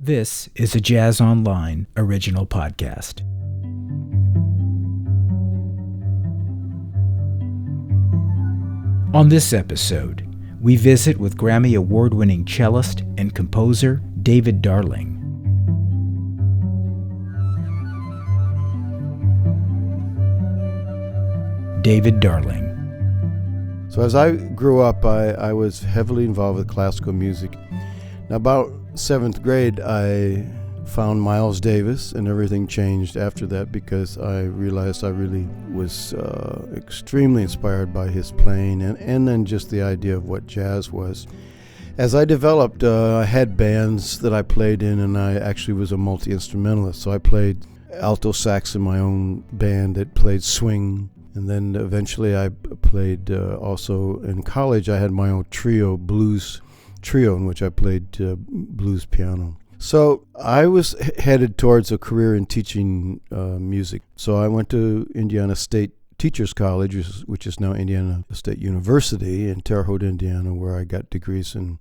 This is a Jazz Online original podcast. On this episode, we visit with Grammy Award-winning cellist and composer David Darling. David Darling. So as I grew up, I was heavily involved with classical music. Now, about 7th grade, I found Miles Davis, and everything changed after that because I realized I really was extremely inspired by his playing and then just the idea of what jazz was. As I developed, I had bands that I played in, and I actually was a multi-instrumentalist. So I played alto sax in my own band that played swing. And then eventually I played also in college. I had my own blues trio in which I played blues piano. So I was headed towards a career in teaching music. So I went to Indiana State Teachers College, which is now Indiana State University in Terre Haute, Indiana, where I got degrees in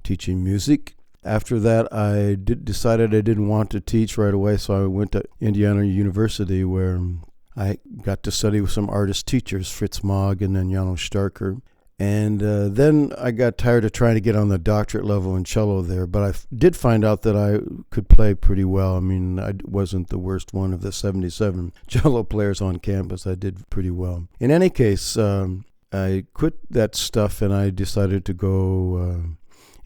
teaching music. After that, I decided I didn't want to teach right away, so I went to Indiana University, where I got to study with some artist teachers, Fritz Mogg and then Janos Starker. And then I got tired of trying to get on the doctorate level in cello there, but I did find out that I could play pretty well. I mean, I wasn't the worst one of the 77 cello players on campus. I did pretty well. In any case, I quit that stuff and I decided to go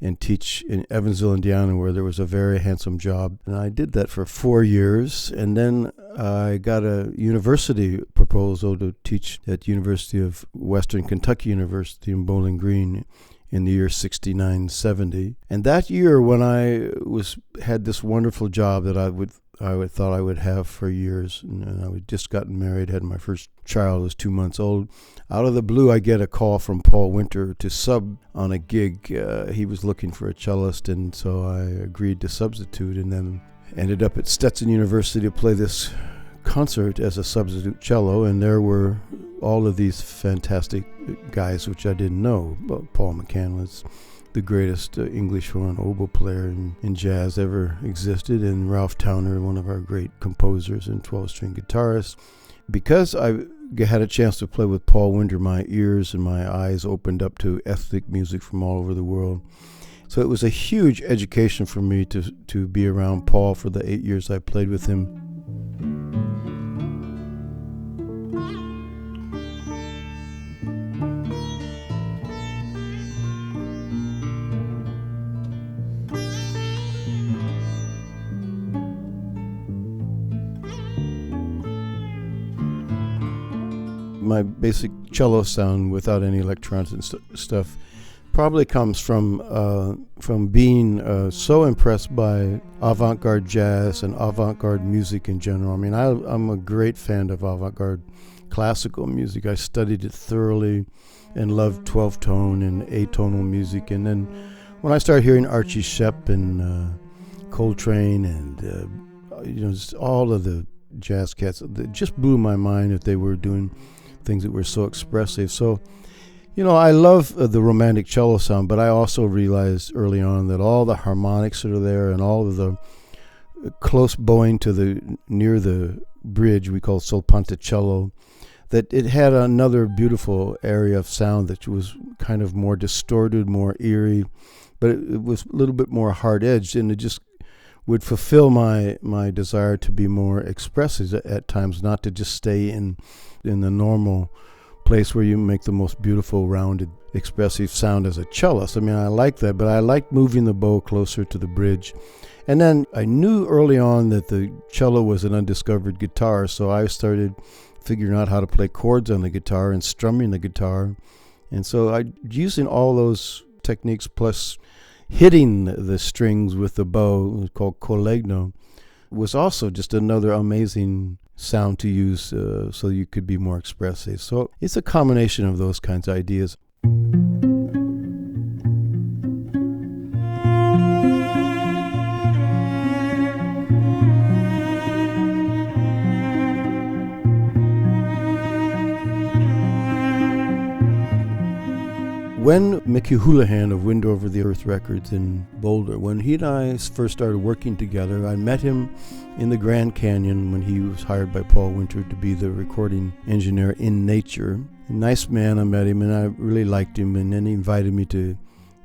and teach in Evansville, Indiana, where there was a very handsome job. And I did that for 4 years, and then I got a university proposal to teach at University of Western Kentucky University in Bowling Green in the year 69-70. And that year, when I had this wonderful job that I thought I would have for years, and I had just gotten married, had my first child, was 2 months old. Out of the blue, I get a call from Paul Winter to sub on a gig. He was looking for a cellist, and so I agreed to substitute, and then ended up at Stetson University to play this concert as a substitute cello, and there were all of these fantastic guys which I didn't know. Paul McCann was the greatest English horn oboe player in jazz ever existed, and Ralph Towner, one of our great composers and 12-string guitarist. Because I had a chance to play with Paul Winter, my ears and my eyes opened up to ethnic music from all over the world. So it was a huge education for me to be around Paul for the 8 years I played with him. My basic cello sound without any electronics and stuff probably comes from being so impressed by avant-garde jazz and avant-garde music in general. I mean, I'm a great fan of avant-garde classical music. I studied it thoroughly and loved 12-tone and atonal music. And then when I started hearing Archie Shepp and Coltrane and just all of the jazz cats, it just blew my mind that they were doing things that were so expressive. So, I love the romantic cello sound, but I also realized early on that all the harmonics that are there and all of the close bowing near the bridge we call solpanticello, that it had another beautiful area of sound that was kind of more distorted, more eerie, but it was a little bit more hard-edged, and it just would fulfill my desire to be more expressive at times, not to just stay in the normal place where you make the most beautiful, rounded, expressive sound as a cellist. I mean, I like that, but I like moving the bow closer to the bridge. And then I knew early on that the cello was an undiscovered guitar, so I started figuring out how to play chords on the guitar and strumming the guitar. And so using all those techniques plus hitting the strings with the bow, called collegno, was also just another amazing sound to use so you could be more expressive. So it's a combination of those kinds of ideas. when Mickey Houlihan of Wind Over the Earth Records in Boulder, when he and I first started working together, I met him in the Grand Canyon when he was hired by Paul Winter to be the recording engineer in Nature. A nice man, I met him, and I really liked him, and then he invited me to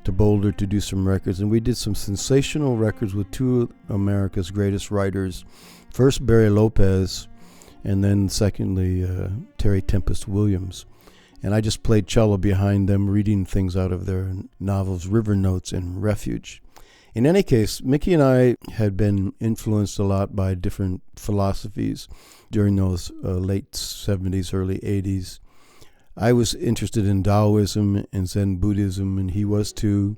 Boulder to do some records, and we did some sensational records with two of America's greatest writers. First, Barry Lopez, and then secondly, Terry Tempest Williams. And I just played cello behind them, reading things out of their novels, River Notes and Refuge. In any case, Mickey and I had been influenced a lot by different philosophies during those late 70s, early 80s. I was interested in Taoism and Zen Buddhism, and he was too.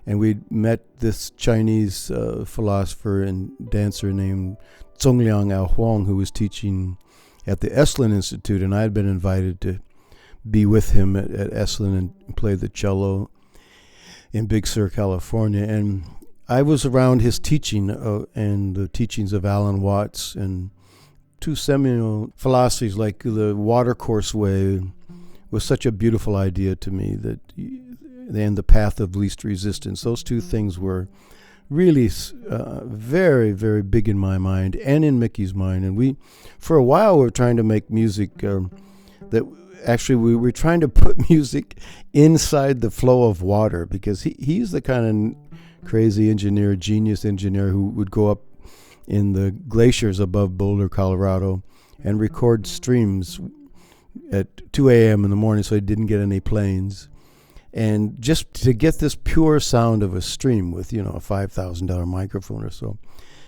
And we'd met this Chinese philosopher and dancer named Zongliang Ao Huang, who was teaching at the Esalen Institute, and I had been invited to be with him at Esalen and play the cello in Big Sur, California. And I was around his teaching and the teachings of Alan Watts, and two seminal philosophies like the Watercourse Way was such a beautiful idea to me, that and the path of least resistance. Those two things were really very, very big in my mind and in Mickey's mind. And we, for a while, were trying to make music that actually we were trying to put music inside the flow of water, because he's the kind of crazy engineer, genius engineer, who would go up in the glaciers above Boulder, Colorado, and record streams at 2 a.m. in the morning so he didn't get any planes. And just to get this pure sound of a stream with, a $5,000 microphone or so,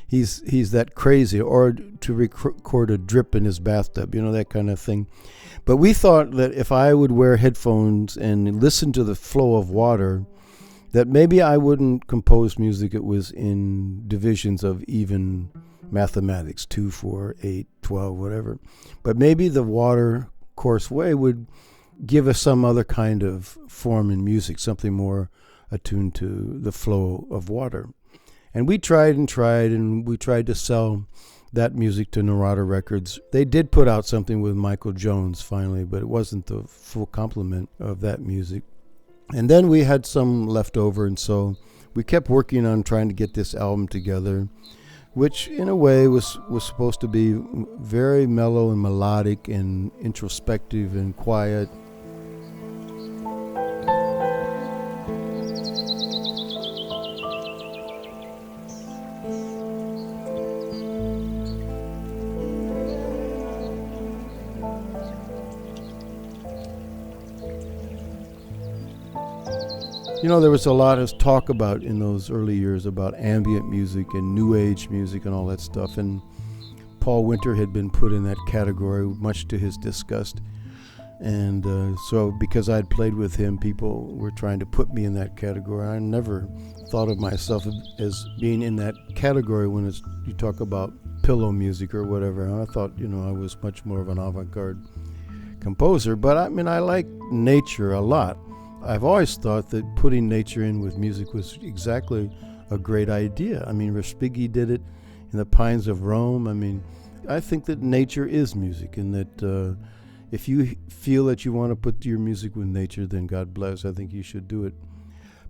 he's that crazy. Or to record a drip in his bathtub, that kind of thing. But we thought that if I would wear headphones and listen to the flow of water, that maybe I wouldn't compose music that was in divisions of even mathematics, 2, 4, 8, 12, whatever. But maybe the water course way would give us some other kind of form in music, something more attuned to the flow of water. And we tried, and we tried to sell that music to Narada Records. They did put out something with Michael Jones finally, but it wasn't the full complement of that music. And then we had some left over, and so we kept working on trying to get this album together, which in a way was supposed to be very mellow and melodic and introspective and quiet. There was a lot of talk about in those early years about ambient music and new age music and all that stuff. And Paul Winter had been put in that category, much to his disgust. And so because I'd played with him, people were trying to put me in that category. I never thought of myself as being in that category when you talk about pillow music or whatever. I thought, I was much more of an avant-garde composer. But I like nature a lot. I've always thought that putting nature in with music was exactly a great idea. Respighi did it in the Pines of Rome. I think that nature is music, and that if you feel that you want to put your music with nature, then God bless. I think you should do it.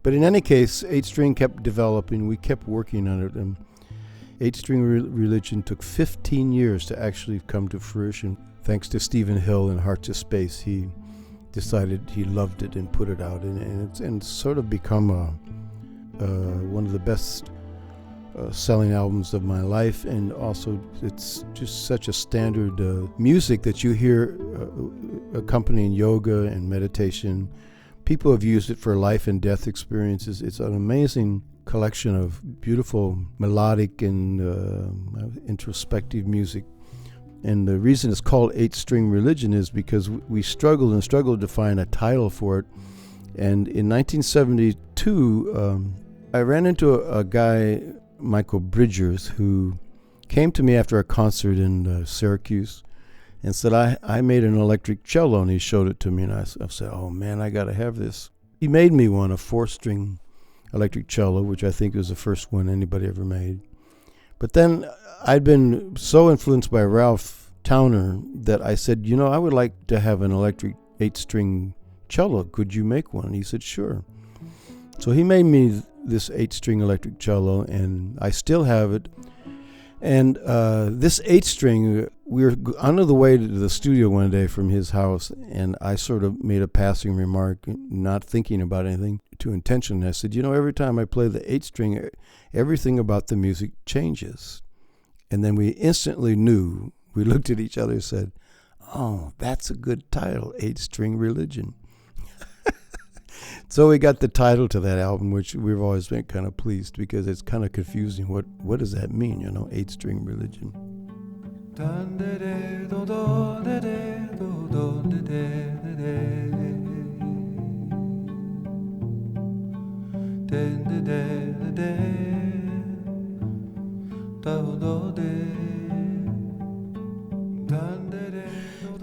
But in any case, 8-string kept developing. We kept working on it, and 8-string religion took 15 years to actually come to fruition. Thanks to Stephen Hill and Hearts of Space, he decided he loved it and put it out, and it's sort of become one of the best selling albums of my life. And also it's just such a standard music that you hear accompanying yoga and meditation. People have used it for life and death experiences. It's an amazing collection of beautiful melodic and introspective music. And the reason it's called 8-string religion is because we struggled to find a title for it. And in 1972, I ran into a guy, Michael Bridgers, who came to me after a concert in Syracuse and said, I made an electric cello, and he showed it to me. And I said, oh man, I got to have this. He made me one, a 4-string electric cello, which I think was the first one anybody ever made. But then I'd been so influenced by Ralph Towner that I said, I would like to have an electric 8-string cello. Could you make one? And he said, sure. So he made me this 8-string electric cello, and I still have it. And this 8-string, we were on the way to the studio one day from his house, and I sort of made a passing remark, not thinking about anything too intentional. I said, every time I play the 8-string, everything about the music changes. And then we instantly knew, we looked at each other and said, oh, that's a good title, 8-String Religion. So we got the title to that album, which we've always been kind of pleased because it's kind of confusing. What does that mean, 8-String Religion?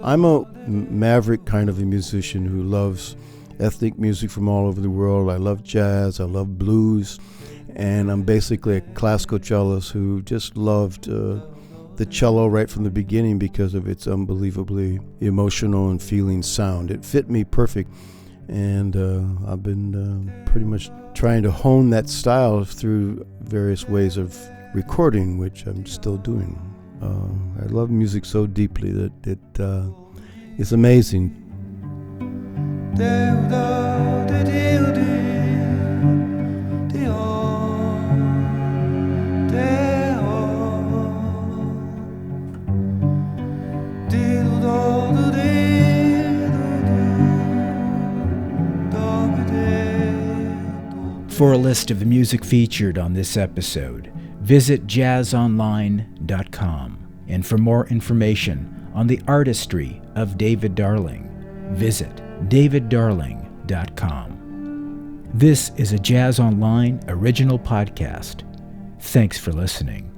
I'm a maverick kind of a musician who loves ethnic music from all over the world. I love jazz, I love blues, and I'm basically a classical cellist who just loved the cello right from the beginning because of its unbelievably emotional and feeling sound. It fit me perfect, and I've been pretty much trying to hone that style through various ways of recording, which I'm still doing. I love music so deeply that it's amazing. For a list of the music featured on this episode, visit jazzonline.com. And for more information on the artistry of David Darling, visit daviddarling.com. This is a Jazz Online original podcast. Thanks for listening.